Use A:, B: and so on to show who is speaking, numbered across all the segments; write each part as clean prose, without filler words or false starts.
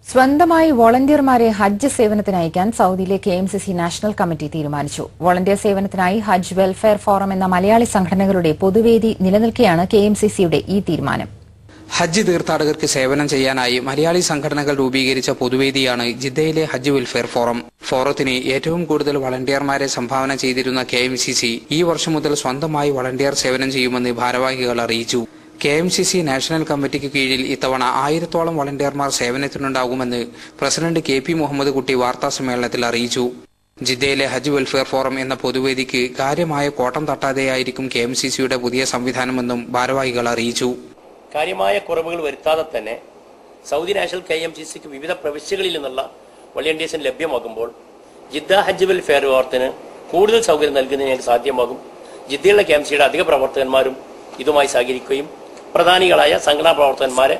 A: സ്വന്തമായി വോളണ്ടിയർമാരെ ഹജ്ജ് സേവനത്തിന് അയക്കാൻ സൗദിയിലെ KMCC നാഷണൽ കമ്മിറ്റി തീരുമാനിച്ചു. വോളണ്ടിയർ സേവനത്തിനായി ഹജ്ജ് വെൽഫെയർ ഫോറം എന്ന മലയാളി സംഘടനകളുടെ പൊതുവേദി നിലനിൽക്കെയാണ് KMCCയുടെ ഈ തീരുമാനം.
B: ഹജ്ജ് തീർത്ഥാടകർക്ക് സേവനം ചെയ്യാനായി മലയാളി സംഘടനകൾ രൂപീകരിച്ച പൊതുവേദിയാണ് ജിദ്ദയിലെ ഹജ്ജ് വെൽഫെയർ ഫോറം. ഫോറത്തിന് ഏറ്റവും കൂടുതൽ വളണ്ടിയർമാരെ സംഭാവന ചെയ്തിരുന്ന KMCC ഈ വർഷം മുതൽ സ്വന്തമായി വളണ്ടിയർ സേവനം ചെയ്യുമെന്ന് ഭാരവാഹികൾ അറിയിച്ചു. KMCC നാഷണൽ കമ്മിറ്റിക്ക് കീഴിൽ ഇത്തവണ 1000-ഓളം വളണ്ടിയർമാർ സേവനത്തിനുണ്ടാകുമെന്ന് പ്രസിഡന്റ് KP മുഹമ്മദ് കുട്ടി വാർത്താസമ്മേളനത്തിൽ അറിയിച്ചു. ജിദ്ദയിലെ ഹജ്ജ് വെൽഫെയർ ഫോറം എന്ന പൊതുവേദിക്ക് കാര്യമായ കോട്ടം തട്ടാതെയായിരിക്കും KMCCയുടെ പുതിയ സംവിധാനമെന്നും ഭാരവാഹികൾ അറിയിച്ചു.
C: കാര്യമായ കുറവുകൾ വരുത്താതെ തന്നെ സൗദി നാഷണൽ KMCCക്ക് വിവിധ പ്രവിശ്യകളിൽ നിന്നുള്ള വളണ്ടിയേഴ്സിന് ലഭ്യമാകുമ്പോൾ ജിദ്ദ ഹജ്ജ് വെൽഫെയർ ഫോറത്തിന് കൂടുതൽ സൗകര്യം നൽകുന്നതിന് ഞങ്ങൾക്ക് സാധ്യമാകും. ജിദ്ദയിലെ KMCയുടെ അധിക പ്രവർത്തകന്മാരും ഇതുമായി സഹകരിക്കുകയും പ്രധാനികളായ സംഘടനാ പ്രവർത്തകന്മാരെ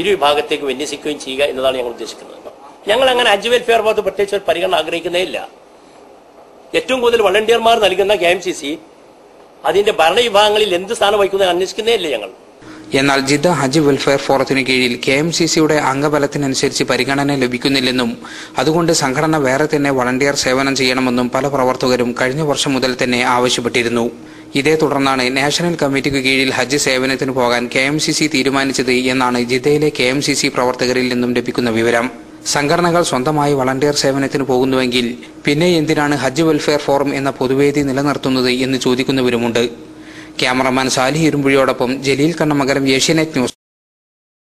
C: ഇരുവിഭാഗത്തേക്ക് വിന്യസിക്കുകയും ചെയ്യുക എന്നതാണ് ഞങ്ങൾ ഉദ്ദേശിക്കുന്നത്. ഞങ്ങൾ അങ്ങനെ ഹജ്ജ് വെൽഫെയർ ഫോറത്ത് പ്രത്യേകിച്ച് ഒരു പരിഗണന ആഗ്രഹിക്കുന്നേയില്ല. ഏറ്റവും കൂടുതൽ വളണ്ടിയർമാർ നൽകുന്ന KMCC അതിന്റെ ഭരണവിഭാഗങ്ങളിൽ എന്ത് സ്ഥാനം വഹിക്കുന്നത് അന്വേഷിക്കുന്നേയില്ല ഞങ്ങൾ.
B: എന്നാൽ ജിദ്ദ ഹജ്ജ് വെൽഫെയർ ഫോറത്തിന് കീഴിൽ KMCCയുടെ അംഗബലത്തിനനുസരിച്ച് പരിഗണന ലഭിക്കുന്നില്ലെന്നും അതുകൊണ്ട് സംഘടന വേറെ തന്നെ വളണ്ടിയർ സേവനം ചെയ്യണമെന്നും പല പ്രവർത്തകരും കഴിഞ്ഞ വർഷം മുതൽ തന്നെ ആവശ്യപ്പെട്ടിരുന്നു. ഇതേ തുടർന്നാണ് നാഷണൽ കമ്മിറ്റിക്ക് കീഴിൽ ഹജ്ജ് സേവനത്തിന് പോകാൻ KMCC തീരുമാനിച്ചത് എന്നാണ് ജിദ്ദയിലെ KMCC പ്രവർത്തകരിൽ നിന്നും ലഭിക്കുന്ന വിവരം. സംഘടനകൾ സ്വന്തമായി വളണ്ടിയർ സേവനത്തിന് പോകുന്നുവെങ്കിൽ പിന്നെ എന്തിനാണ് ഹജ്ജ് വെൽഫെയർ ഫോറം എന്ന പൊതുവേദി നിലനിർത്തുന്നത് എന്ന് ചോദിക്കുന്നവരുമുണ്ട്. ക്യാമറമാൻ സാലിഹ് ഇരുമ്പുഴിയോടൊപ്പം ജലീൽ കണ്ണമംഗലം, ഏഷ്യാനെറ്റ് ന്യൂസ്.